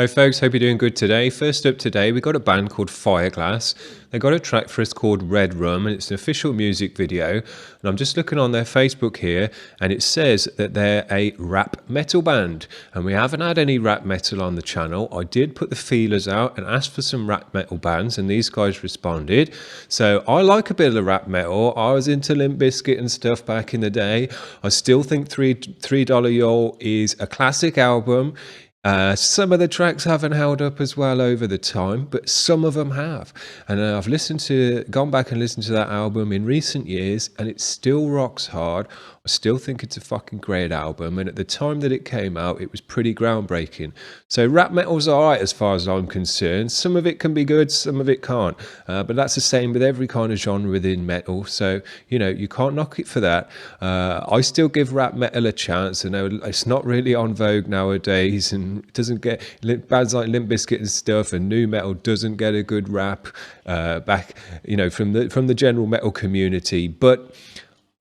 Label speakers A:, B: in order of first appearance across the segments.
A: Hi folks, hope you're doing good today. First up today, we got a band called Fireglass. They got a track for us called Red Rum, and it's an official music video. And I'm just looking on their Facebook here, and it says that they're a rap metal band. And we haven't had any rap metal on the channel. I did put the feelers out and asked for some rap metal bands, and these guys responded. So I like a bit of rap metal. I was into Limp Bizkit and stuff back in the day. I still think $3 Y'all is a classic album. Some of the tracks haven't held up as well over the time, but some of them have. And I've gone back and listened to that album in recent years, and it still rocks hard. I still think it's a fucking great album, and at the time that it came out, it was pretty groundbreaking. So rap metal's alright as far as I'm concerned. Some of it can be good, some of it can't. But that's the same with every kind of genre within metal. So, you know, you can't knock it for that. I still give rap metal a chance. I know it's not really on vogue nowadays, and it doesn't get bands like Limp Bizkit and stuff, and new metal doesn't get a good rap back, you know, from the general metal community. But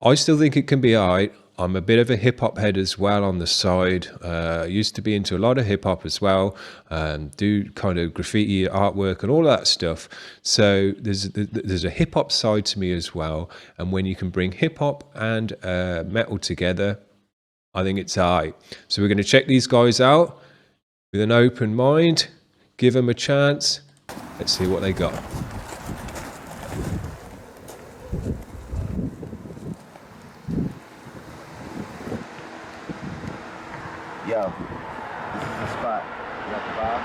A: I still think it can be alright. I'm a bit of a hip-hop head as well on the side. I used to be into a lot of hip-hop as well, do kind of graffiti artwork and all that stuff. So there's a hip-hop side to me as well. And when you can bring hip-hop and metal together, I think it's alright. So we're going to check these guys out with an open mind, give them a chance. Let's see what they got.
B: Yo, this is the spot. You got the vibe?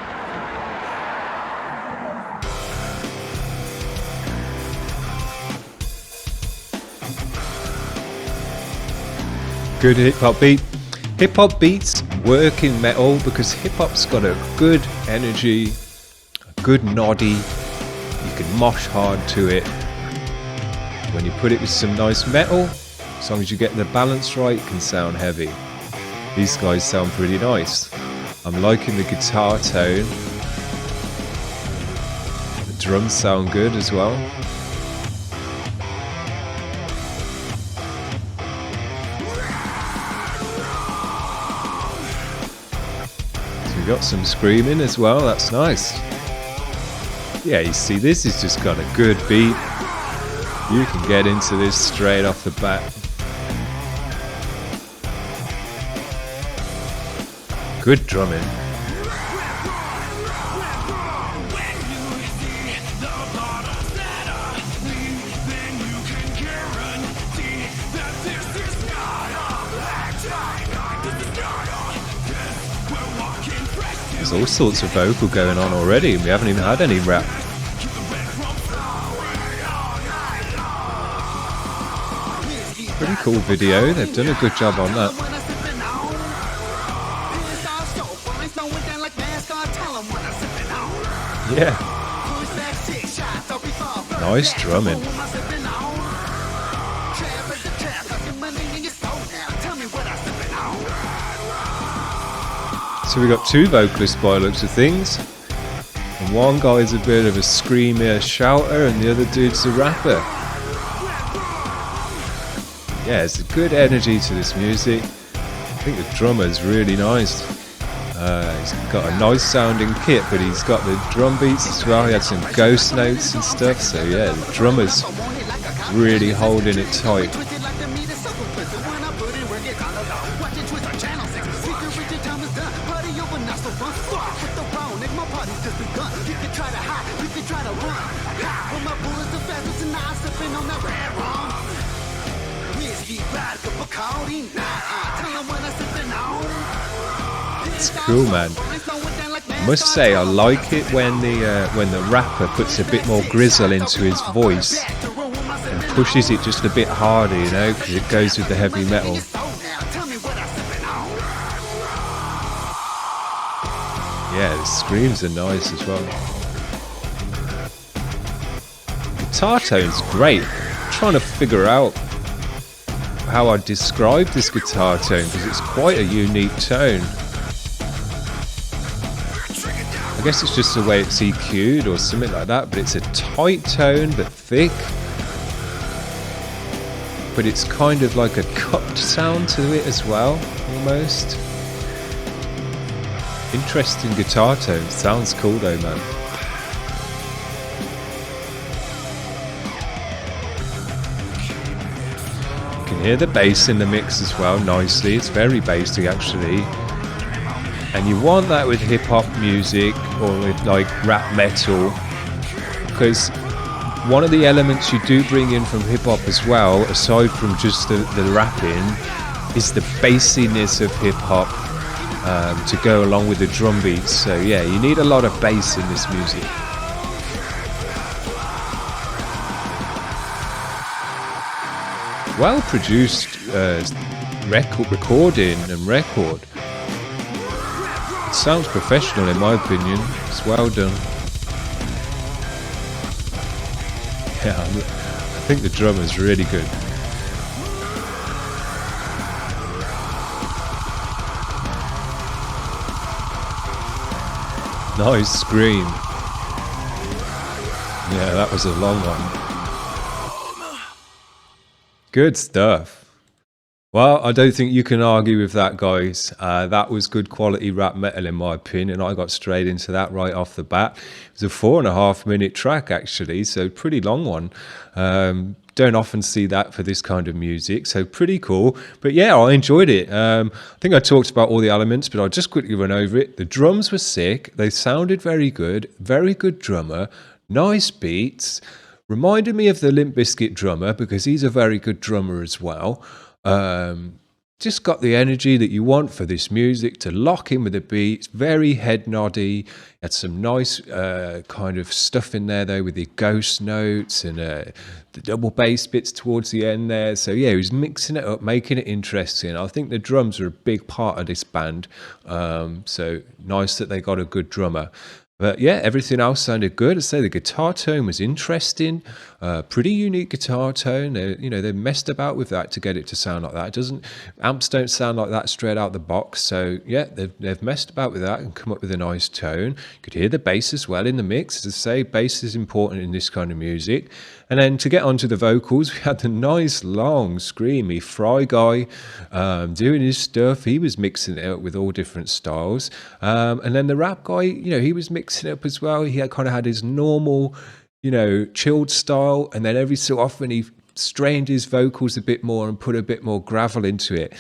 A: Good hip-hop beat. Hip-hop beats work in metal because hip-hop's got a good energy, a good noddy. You can mosh hard to it. When you put it with some nice metal, as long as you get the balance right, it can sound heavy. These guys sound pretty nice. I'm liking the guitar tone. The drums sound good as well. So we got some screaming as well, that's nice. Yeah, you see, this has just got a good beat. You can get into this straight off the bat. Good drumming. There's all sorts of vocal going on already, and we haven't even had any rap. Pretty cool video, they've done a good job on that. Yeah. Nice drumming. So we got two vocalists by the looks of things. And one guy's a bit of a screamer, shouter, and the other dude's a rapper. Yeah, there's a good energy to this music. I think the drummer's really nice. He's got a nice sounding kit, but he's got the drum beats as well. He had some ghost notes and stuff, so yeah, the drummer's really holding it tight. It's cool, man. I must say I like it when the rapper puts a bit more grizzle into his voice and pushes it just a bit harder, you know, because it goes with the heavy metal. Yeah, the screams are nice as well. Guitar tone's great. I'm trying to figure out how I describe this guitar tone because it's quite a unique tone. I guess it's just the way it's EQ'd or something like that, but it's a tight tone but thick. But it's kind of like a cupped sound to it as well, almost. Interesting guitar tone. Sounds cool though, man. You can hear the bass in the mix as well nicely. It's very bassy actually. And you want that with hip-hop music or with like rap metal, because one of the elements you do bring in from hip-hop as well, aside from just the rapping, is the bassiness of hip-hop to go along with the drum beats. So yeah, you need a lot of bass in this music. Well produced recording and record. It sounds professional in my opinion. It's well done. Yeah, I think the drummer's really good. Nice scream. Yeah, that was a long one. Good stuff. Well, I don't think you can argue with that, guys. That was good quality rap metal in my opinion. I got straight into that right off the bat. It was a 4.5 minute track actually, so pretty long one. Don't often see that for this kind of music, so pretty cool. But yeah, I enjoyed it. I think I talked about all the elements, but I'll just quickly run over it. The drums were sick. They sounded very good drummer, nice beats. Reminded me of the Limp Bizkit drummer because he's a very good drummer as well. Just got the energy that you want for this music to lock in with the beats. Very head noddy. Had some nice kind of stuff in there though with the ghost notes and the double bass bits towards the end there. So yeah, he was mixing it up, making it interesting. I think the drums are a big part of this band. So nice that they got a good drummer. But yeah, everything else sounded good. I'd say the guitar tone was interesting. Pretty unique guitar tone. They messed about with that to get it to sound like that. Amps don't sound like that straight out the box. So yeah, they've messed about with that and come up with a nice tone. You could hear the bass as well in the mix. As I say, bass is important in this kind of music. And then to get onto the vocals, we had the nice long screamy Fry guy doing his stuff. He was mixing it up with all different styles. And then the rap guy, he was mixing it up as well. He kind of had his normal, chilled style. And then every so often he strained his vocals a bit more and put a bit more gravel into it.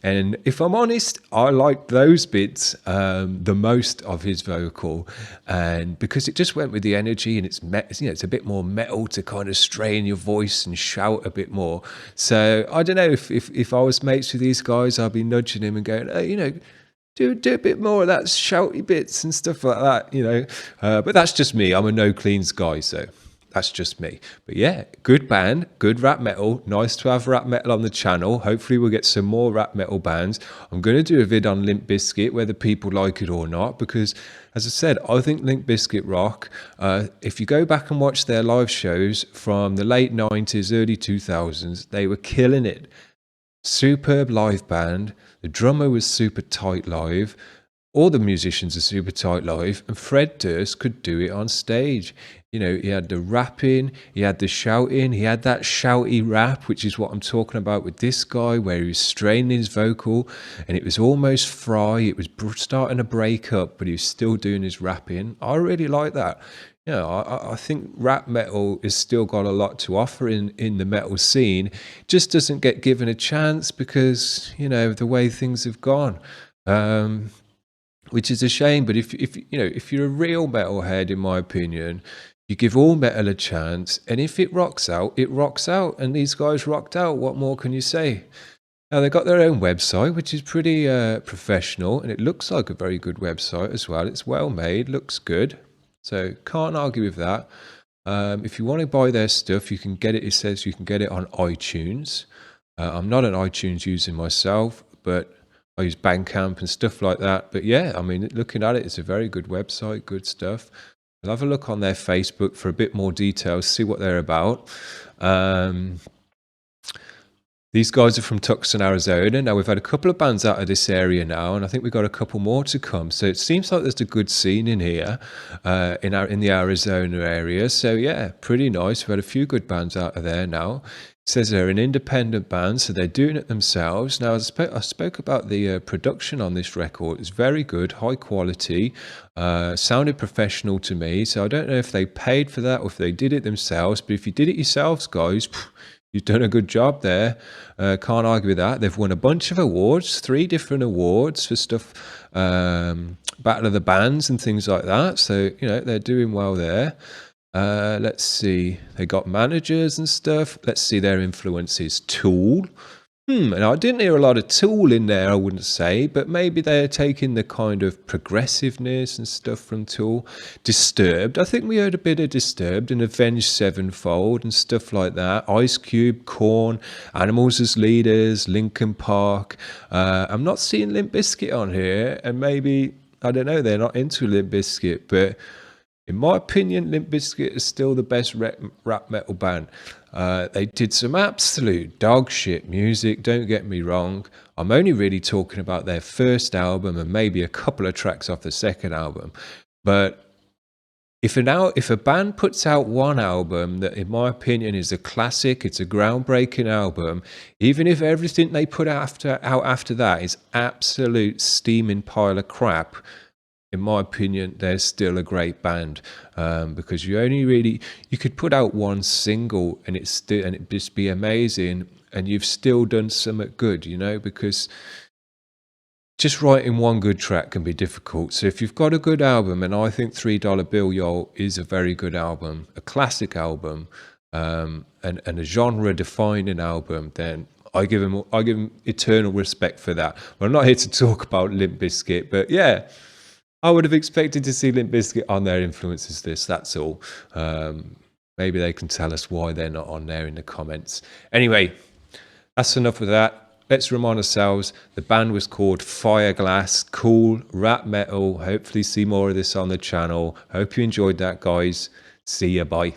A: And if I'm honest, I like those bits the most of his vocal, and because it just went with the energy, and it's a bit more metal to kind of strain your voice and shout a bit more. So I don't know if I was mates with these guys, I'd be nudging him and going, hey, do a bit more of that shouty bits and stuff like that, But that's just me. I'm a no cleans guy, so. That's just me. But yeah, good band, good rap metal. Nice to have rap metal on the channel. Hopefully we'll get some more rap metal bands. I'm going to do a vid on Limp Bizkit, whether people like it or not, because as I said, I think Limp Bizkit rock. If you go back and watch their live shows from the late 90s, early 2000s, they were killing it. Superb live band. The drummer was super tight live. All the musicians are super tight live, and Fred Durst could do it on stage. He had the rapping, he had the shouting, he had that shouty rap, which is what I'm talking about with this guy, where he was straining his vocal, and it was almost Fry. It was starting to break up, but he was still doing his rapping. I really like that. I think rap metal has still got a lot to offer in the metal scene. Just doesn't get given a chance because, the way things have gone. Which is a shame, but if you're a real metalhead, in my opinion, you give all metal a chance, and if it rocks out, it rocks out, and these guys rocked out. What more can you say? Now, they got their own website, which is pretty professional, and it looks like a very good website as well. It's well made, looks good, so can't argue with that. If you want to buy their stuff, you can get it. It says you can get it on iTunes. I'm not an iTunes user myself, but I use Bandcamp and stuff like that. But yeah, I mean, looking at it, it's a very good website, good stuff. I'll have a look on their Facebook for a bit more details, see what they're about. These guys are from Tucson, Arizona. Now, we've had a couple of bands out of this area now, and I think we've got a couple more to come. So it seems like there's a good scene in here, in the Arizona area. So yeah, pretty nice. We've had a few good bands out of there now. Says they're an independent band, so they're doing it themselves. Now, I spoke about the production on this record. It's very good, high quality, sounded professional to me. So I don't know if they paid for that or if they did it themselves. But if you did it yourselves, guys, you've done a good job there. Can't argue with that. They've won a bunch of awards, 3 different awards for stuff, Battle of the Bands and things like that. So, you know, they're doing well there. Let's see. They got managers and stuff. Let's see their influences. Tool. And I didn't hear a lot of Tool in there, I wouldn't say, but maybe they're taking the kind of progressiveness and stuff from Tool. Disturbed. I think we heard a bit of Disturbed and Avenged Sevenfold and stuff like that. Ice Cube, Korn, Animals as Leaders, Linkin Park. I'm not seeing Limp Bizkit on here, and maybe, I don't know, they're not into Limp Bizkit, but in my opinion, Limp Bizkit is still the best rap metal band. They did some absolute dog shit music, don't get me wrong. I'm only really talking about their first album and maybe a couple of tracks off the second album. But if a band puts out one album that, in my opinion, is a classic, it's a groundbreaking album, even if everything they put out after that is absolute steaming pile of crap, in my opinion, they're still a great band, because you could put out one single and it'd just be amazing, and you've still done something good, you know, because just writing one good track can be difficult. So if you've got a good album, and I think $3 Bill Y'all is a very good album, a classic album, and a genre-defining album, then I give him eternal respect for that. But I'm not here to talk about Limp Bizkit, but yeah, I would have expected to see Limp Bizkit on their influences list, that's all. Maybe they can tell us why they're not on there in the comments. Anyway, that's enough of that. Let's remind ourselves, the band was called Fireglass. Cool, rap metal. Hopefully see more of this on the channel. Hope you enjoyed that, guys. See ya, bye.